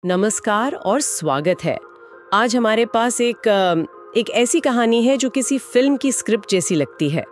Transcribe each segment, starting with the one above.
नमस्कार और स्वागत है। आज हमारे पास एक ऐसी कहानी है जो किसी फिल्म की स्क्रिप्ट जैसी लगती है।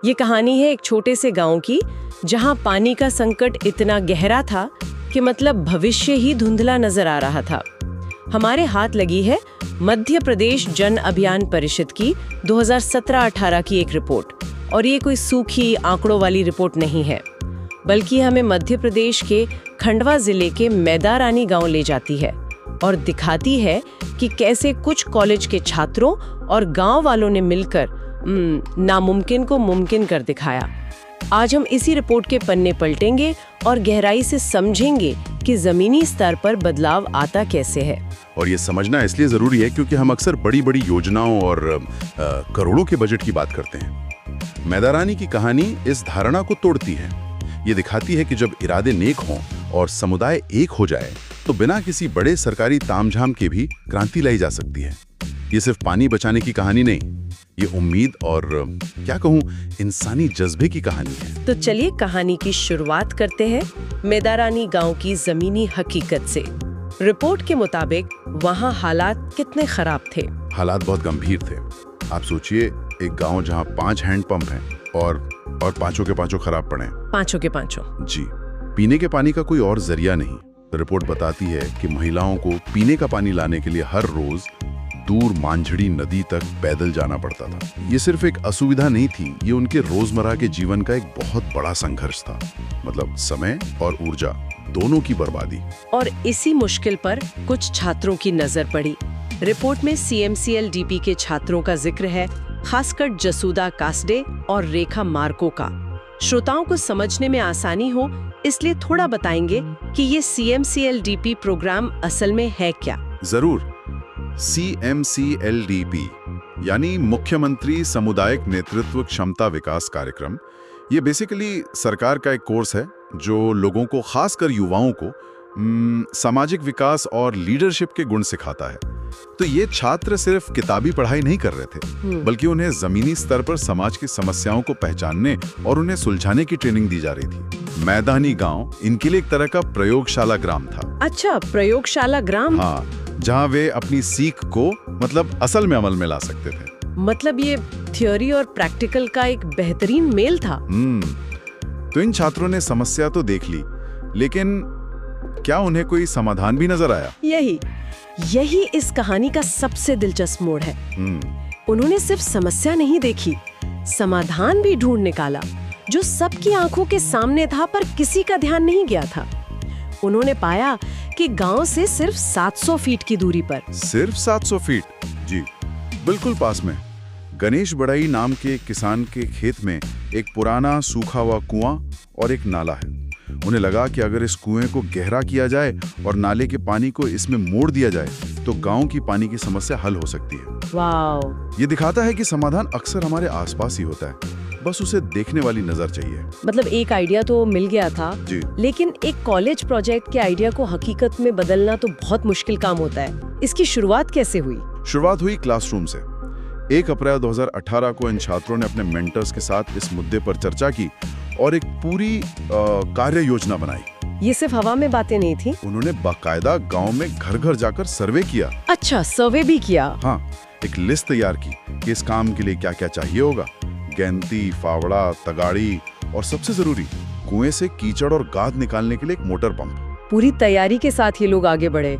ये कहानी है एक छोटे से गांव की, जहां पानी का संकट इतना गहरा था कि मतलब भविष्य ही धुंधला नजर आ रहा था। हमारे हाथ लगी है मध्य प्रदेश जन अभियान परिषद की 2017-18 की एक रिपोर्ट। और ये कोई सूखी आंकड़ों वाली रिपोर्ट नहीं है, बल्कि हमें मध्य प्रदेश के खंडवा जिले के मैदारानी गांव ले जाती है और दिखाती है कि कैसे कुछ कॉलेज के छात्रों और गांव वालों ने मिलकर नामुमकिन को मुमकिन कर दिखाया। आज हम इसी रिपोर्ट के पन्ने पलटेंगे और गहराई से समझेंगे कि जमीनी स्तर पर बदलाव आता कैसे है। और ये समझना इसलिए जरूरी है क्योंकि हम अक्सर बड़ी बड़ी योजनाओं और करोड़ों के बजट की बात करते हैं। मैदारानी की कहानी इस धारणा को तोड़ती है। ये दिखाती है कि जब इरादे नेक हों और समुदाय एक हो जाए तो बिना किसी बड़े सरकारी तामझाम के भी क्रांति लाई जा सकती है। ये सिर्फ पानी बचाने की कहानी नहीं, ये उम्मीद और क्या कहूँ, इंसानी जज्बे की कहानी है। तो चलिए कहानी की शुरुआत करते हैं मैदारानी गांव की जमीनी हकीकत से। रिपोर्ट के मुताबिक वहाँ हालात कितने खराब थे? हालात बहुत गंभीर थे। आप सोचिए, एक गांव जहाँ 5 हैंडपंप हैं और पांचों के पांचों खराब पड़े। पांचों के पांचों? जी। पीने के पानी का कोई और जरिया नहीं। रिपोर्ट बताती है कि महिलाओं को पीने का पानी लाने के लिए हर रोज दूर मांझड़ी नदी तक पैदल जाना पड़ता था। ये सिर्फ एक असुविधा नहीं थी, ये उनके रोजमर्रा के जीवन का एक बहुत बड़ा संघर्ष था। मतलब समय और ऊर्जा दोनों की बर्बादी। और इसी मुश्किल पर कुछ छात्रों की नजर पड़ी। रिपोर्ट में CMCLDP के छात्रों का जिक्र है, खासकर जसूदा कासडे और रेखा मार्को का। श्रोताओं को समझने में आसानी हो इसलिए थोड़ा बताएंगे कि ये CMCLDP प्रोग्राम असल में है क्या? जरूर। CMCLDP यानी मुख्यमंत्री सामुदायिक नेतृत्व क्षमता विकास कार्यक्रम। ये बेसिकली सरकार का एक कोर्स है जो लोगों को, खासकर युवाओं को, सामाजिक विकास और लीडरशिप के गुण सिखाता है। तो ये छात्र सिर्फ किताबी पढ़ाई नहीं कर रहे थे, बल्कि उन्हें जमीनी स्तर पर समाज की समस्याओं को पहचानने और उन्हें सुलझाने की ट्रेनिंग दी जा रही थी। मैदानी गांव इनके लिए एक तरह का प्रयोगशाला ग्राम था। अच्छा, प्रयोगशाला ग्राम? हाँ, जहाँ वे अपनी सीख को मतलब असल में अमल में ला सकते थे। मतलब ये थ्योरी और प्रैक्टिकल का एक बेहतरीन मेल था। तो इन छात्रों ने समस्या तो देख ली, लेकिन क्या उन्हें कोई समाधान भी नजर आया? यही इस कहानी का सबसे दिलचस्प मोड़ है। उन्होंने सिर्फ समस्या नहीं देखी, समाधान भी ढूंढ निकाला जो सबकी आंखों के सामने था, पर किसी का ध्यान नहीं गया था। उन्होंने पाया कि गांव से सिर्फ 700 फीट की दूरी पर, सिर्फ 700 फीट? जी, बिल्कुल पास में, गणेश बड़ाई नाम के एक किसान के खेत में एक पुराना सूखा हुआ कुआं और एक नाला है। उन्हें लगा कि अगर इस कुएं को गहरा किया जाए और नाले के पानी को इसमें मोड़ दिया जाए तो गांव की पानी की समस्या हल हो सकती है। वाव! ये दिखाता है कि समाधान अक्सर हमारे आसपास ही होता है, बस उसे देखने वाली नजर चाहिए। मतलब एक आइडिया तो मिल गया था जी, लेकिन एक कॉलेज प्रोजेक्ट के आइडिया को हकीकत में बदलना तो बहुत मुश्किल काम होता है। इसकी शुरुआत कैसे हुई? शुरुआत हुई क्लासरूम से। 1 अप्रैल 2018 को इन छात्रों ने अपने मेंटर्स के साथ इस मुद्दे पर चर्चा की और एक पूरी कार्य योजना बनाई। ये सिर्फ हवा में बातें नहीं थी, उन्होंने बाकायदा गांव में घर घर जाकर सर्वे किया। अच्छा, सर्वे भी किया? हाँ, एक लिस्ट तैयार की कि इस काम के लिए क्या क्या चाहिए होगा। गैंती, फावड़ा, तगाड़ी और सबसे जरूरी, कुएं से कीचड़ और गाद निकालने के लिए एक मोटर पंप। पूरी तैयारी के साथ ये लोग आगे बढ़े।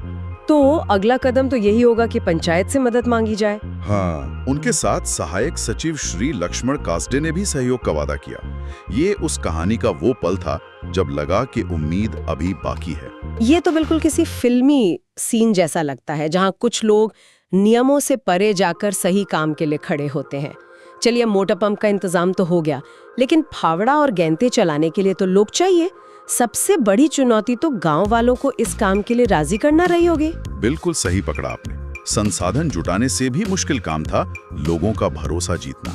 तो अगला कदम तो यही होगा कि पंचायत से मदद मांगी जाए। हाँ, उनके साथ सहायक सचिव श्री लक्ष्मण कासडे ने भी सहयोग का वादा किया। ये उस कहानी का वो पल था जब लगा कि उम्मीद अभी बाकी है। ये तो बिल्कुल किसी फिल्मी सीन जैसा लगता है, जहाँ कुछ लोग नियमों से परे जाकर सही काम के लिए खड़े होते हैं। चलिए, मोटर पंप का इंतजाम तो हो गया, लेकिन फावड़ा और गेंते चलाने के लिए तो लोग चाहिए। सबसे बड़ी चुनौती तो गांव वालों को इस काम के लिए राजी करना रही होगी। बिल्कुल सही पकड़ा आपने। संसाधन जुटाने से भी मुश्किल काम था लोगों का भरोसा जीतना।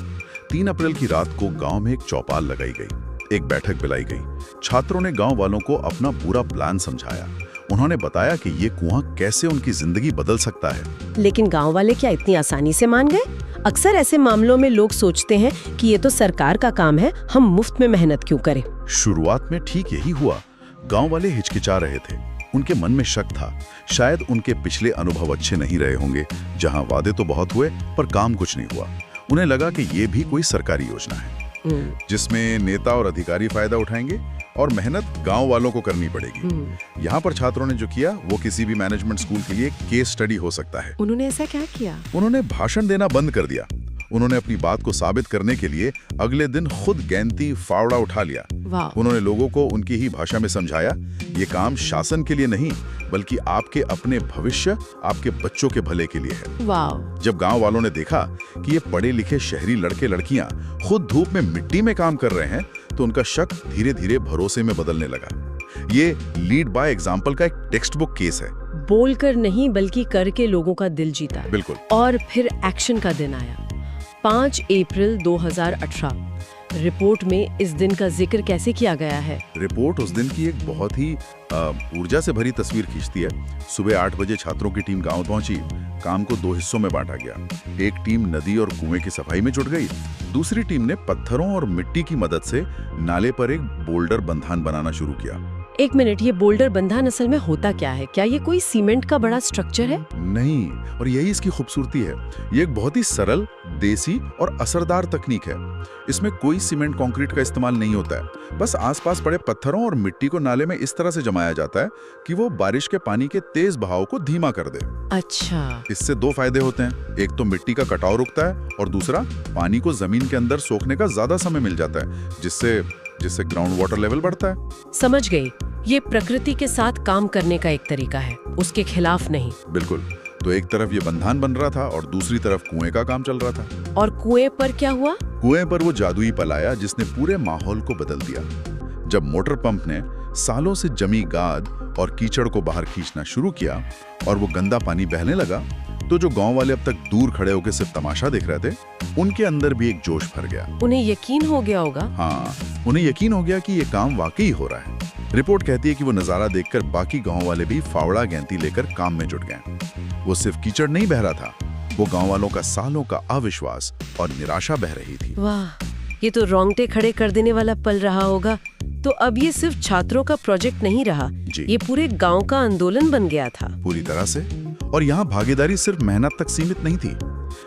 3 अप्रैल की रात को गांव में एक चौपाल लगाई गई, एक बैठक बुलाई गई। छात्रों ने गांव वालों को अपना पूरा प्लान समझाया। उन्होंने बताया कि ये कुआं कैसे उनकी जिंदगी बदल सकता है। लेकिन गांव वाले क्या इतनी आसानी से मान गए? अक्सर ऐसे मामलों में लोग सोचते हैं कि ये तो सरकार का काम है, हम मुफ्त में मेहनत क्यों करें। शुरुआत में ठीक यही हुआ। गांव वाले हिचकिचा रहे थे, उनके मन में शक था। शायद उनके पिछले अनुभव अच्छे नहीं रहे होंगे, जहां वादे तो बहुत हुए पर काम कुछ नहीं हुआ। उन्हें लगा कि ये भी कोई सरकारी योजना है जिसमें नेता और अधिकारी फायदा उठाएंगे और मेहनत गांव वालों को करनी पड़ेगी। यहाँ पर छात्रों ने जो किया वो किसी भी मैनेजमेंट स्कूल के लिए केस स्टडी हो सकता है। उन्होंने ऐसा क्या किया? उन्होंने भाषण देना बंद कर दिया। उन्होंने अपनी बात को साबित करने के लिए अगले दिन खुद गैंती फावड़ा उठा लिया। उन्होंने लोगों को उनकी ही भाषा में समझाया, ये काम शासन के लिए नहीं बल्कि आपके अपने भविष्य, आपके बच्चों के भले के लिए है। जब गांव वालों ने देखा कि ये पढ़े लिखे शहरी लड़के लड़कियां खुद धूप में मिट्टी में काम कर रहे हैं तो उनका शक धीरे धीरे भरोसे में बदलने लगा। ये लीड बाय एग्जाम्पल का एक टेक्स्ट बुक केस है। बोलकर नहीं बल्कि करके लोगों का दिल जीता। बिल्कुल। और फिर एक्शन का दिन आया, 5 अप्रैल 2018। रिपोर्ट में इस दिन का जिक्र कैसे किया गया है? रिपोर्ट उस दिन की एक बहुत ही ऊर्जा से भरी तस्वीर खींचती है। सुबह 8 बजे छात्रों की टीम गांव पहुंची। काम को 2 हिस्सों में बांटा गया। एक टीम नदी और कुएं की सफाई में जुट गई। दूसरी टीम ने पत्थरों और मिट्टी की मदद से नाले पर एक बोल्डर बंधान बनाना शुरू किया। एक मिनट, ये बोल्डर बंधान असल में होता क्या है? क्या ये कोई सीमेंट का बड़ा स्ट्रक्चर है? नहीं, और यही इसकी खूबसूरती है। ये एक बहुत ही सरल, देसी और असरदार तकनीक है। इसमें कोई सीमेंट कंक्रीट का इस्तेमाल नहीं होता है। बस आसपास पड़े पत्थरों और मिट्टी को नाले में इस तरह से जमाया जाता है कि वो बारिश के पानी के तेज बहाव को धीमा कर दे। अच्छा। इससे 2 फायदे होते हैं। एक तो मिट्टी का कटाव रुकता है और दूसरा पानी को जमीन के अंदर सोखने का ज्यादा समय मिल जाता है, जिससे ग्राउंड वाटर लेवल बढ़ता है। समझ गई। ये प्रकृति के साथ काम करने का एक तरीका है, उसके खिलाफ नहीं। बिल्कुल। तो एक तरफ ये बंधान बन रहा था और दूसरी तरफ कुएं का काम चल रहा था। और कुएं पर क्या हुआ? कुएं पर वो जादुई पल आया जिसने पूरे माहौल को बदल दिया। जब मोटर पंप ने सालों से जमी गाद और कीचड़ को बाहर खींचना शुरू किया और वो गंदा पानी बहने लगा, तो जो गांव वाले अब तक दूर खड़े होकर सिर्फ तमाशा देख रहे थे, उनके अंदर भी एक जोश भर गया। उन्हें यकीन हो गया होगा। हाँ, उन्हें यकीन हो गया कि ये काम वाकई हो रहा है। रिपोर्ट कहती है कि वो नजारा देखकर बाकी गांव वाले भी फावड़ा गैंती लेकर काम में जुट गए। वो सिर्फ कीचड़ नहीं बह रहा था, वो गांव वालों का सालों का अविश्वास और निराशा बह रही थी। वाह, ये तो रोंगटे खड़े कर देने वाला पल रहा होगा। तो अब ये सिर्फ छात्रों का प्रोजेक्ट नहीं रहा, ये पूरे गांव का आंदोलन बन गया था। पूरी तरह से। और यहाँ भागीदारी सिर्फ मेहनत तक सीमित नहीं थी।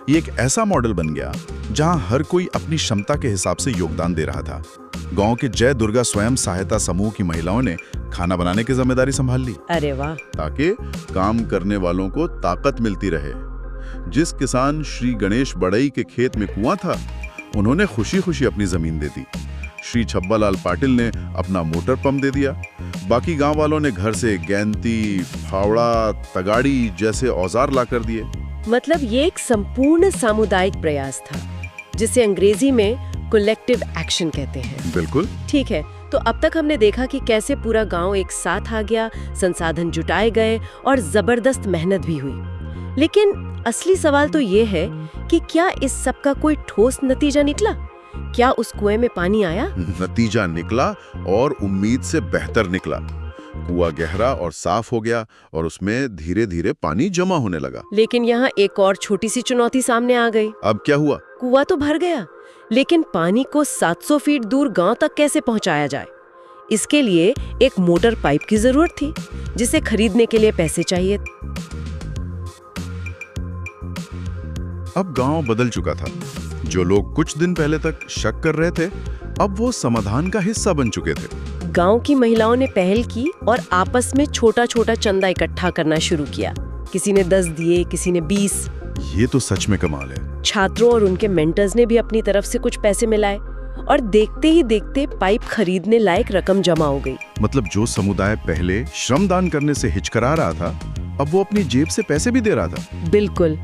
ये एक ऐसा मॉडल बन गया जहाँ हर कोई अपनी क्षमता के हिसाब से योगदान दे रहा था। गांव के जय दुर्गा स्वयं सहायता समूह की महिलाओं ने खाना बनाने की जिम्मेदारी संभाल ली। अरे वाह। ताकि काम करने वालों को ताकत मिलती रहे। जिस किसान श्री गणेश बड़ई के खेत में कुआं था, उन्होंने खुशी खुशी अपनी जमीन दे दी। श्री छब्बालाल पाटिल ने अपना मोटर पंप दे दिया। बाकी गांव वालों ने घर से गैंती, फावड़ा, तगाड़ी जैसे औजार ला कर दिए। मतलब ये एक संपूर्ण सामुदायिक प्रयास था, जिसे अंग्रेजी में कलेक्टिव एक्शन कहते हैं। बिल्कुल। ठीक है, तो अब तक हमने देखा कि कैसे पूरा गांव एक साथ आ गया, संसाधन जुटाए गए और जबरदस्त मेहनत भी हुई। लेकिन असली सवाल तो ये है कि क्या इस सब का कोई ठोस नतीजा निकला? क्या उस कुएं में पानी आया? नतीजा निकला और उम्मीद से बेहतर निकला। कुआं गहरा और साफ हो गया और उसमें धीरे धीरे पानी जमा होने लगा। लेकिन यहाँ एक और छोटी सी चुनौती सामने आ गई। अब क्या हुआ? कुआं तो भर गया, लेकिन पानी को 700 फीट दूर गांव तक कैसे पहुंचाया जाए? इसके लिए एक मोटर पाइप की जरूरत थी, जिसे खरीदने के लिए पैसे चाहिए। अब गांव बदल चुका था। जो लोग कुछ दिन पहले तक शक कर रहे थे, अब वो समाधान का हिस्सा बन चुके थे। गांव की महिलाओं ने पहल की और आपस में छोटा छोटा चंदा इकट्ठा करना शुरू किया। किसी ने 10 दिए, किसी ने 20। ये तो सच में कमाल है। छात्रों और उनके मेंटर्स ने भी अपनी तरफ से कुछ पैसे मिलाए और देखते ही देखते पाइप खरीदने लायक रकम जमा हो गई। मतलब जो समुदाय पहले श्रमदान करने से हिचकरा रहा था, अब वो अपनी जेब से पैसे भी दे रहा था। बिल्कुल।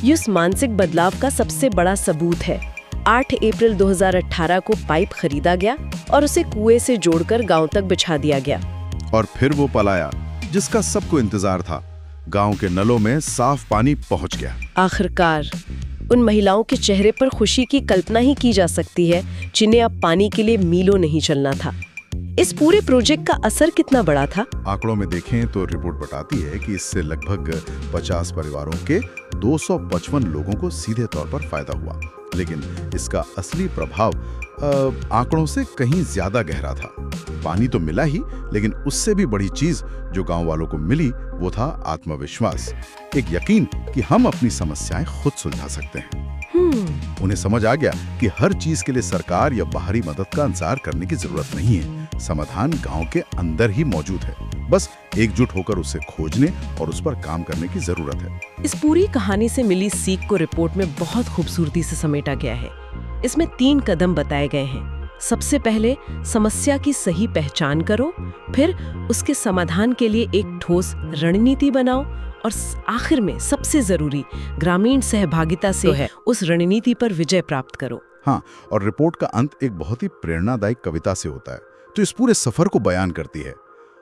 ये उस मानसिक बदलाव का सबसे बड़ा सबूत है। 8 अप्रैल 2018 को पाइप खरीदा गया और उसे कुएं से जोड़कर गांव तक बिछा दिया गया। और फिर वो पल आया जिसका सबको इंतजार था। गांव के नलों में साफ पानी पहुंच गया। आखिरकार। उन महिलाओं के चेहरे पर खुशी की कल्पना ही की जा सकती है, जिन्हें अब पानी के लिए मीलों नहीं चलना था। इस पूरे प्रोजेक्ट का असर कितना बड़ा था? आंकड़ों में देखें तो रिपोर्ट बताती है कि इससे लगभग 50 परिवारों के 255 लोगों को सीधे तौर पर फायदा हुआ। लेकिन इसका असली प्रभाव आंकड़ों से कहीं ज्यादा गहरा था। पानी तो मिला ही, लेकिन उससे भी बड़ी चीज जो गांव वालों को मिली वो था आत्मविश्वास, एक यकीन कि हम अपनी समस्याएं खुद सुलझा सकते हैं। उन्हें समझ आ गया कि हर चीज के लिए सरकार या बाहरी मदद का इंतजार करने की जरूरत नहीं है, समाधान गांव के अंदर ही मौजूद है, बस एकजुट होकर उसे खोजने और उस पर काम करने की जरूरत है। इस पूरी कहानी से मिली सीख को रिपोर्ट में बहुत खूबसूरती से समेटा गया है। इसमें 3 कदम बताए गए हैं। सबसे पहले समस्या की सही पहचान करो, फिर उसके समाधान के लिए एक ठोस रणनीति बनाओ और आखिर में सबसे जरूरी ग्रामीण सहभागिता से उस रणनीति पर विजय प्राप्त करो। हाँ, और रिपोर्ट का अंत एक बहुत ही प्रेरणादायक कविता से होता है, तो इस पूरे सफर को बयान करती है।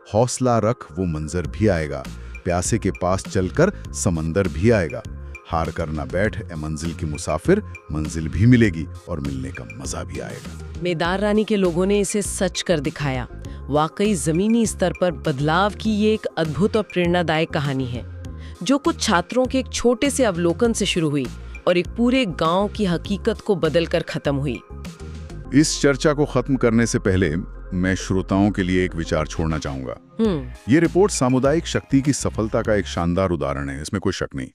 हौसला रख, वो मंजर भी आएगा, प्यासे के पास चलकर समंदर भी आएगा, हार कर ना बैठ ए मंजिल की मुसाफिर, मंजिल भी मिलेगी और मिलने का मजा भी आएगा। मेदार रानी के लोगों ने इसे सच कर दिखाया। वाकई जमीनी स्तर पर बदलाव की ये एक अद्भुत और प्रेरणादायक कहानी है, जो कुछ छात्रों के एक छोटे से अवलोकन से शुरू हुई और एक पूरे गांव की हकीकत को बदलकर खत्म हुई। इस चर्चा को खत्म करने से पहले मैं श्रोताओं के लिए एक विचार छोड़ना चाहूंगा। ये रिपोर्ट सामुदायिक शक्ति की सफलता का एक शानदार उदाहरण है, इसमें कोई शक नहीं।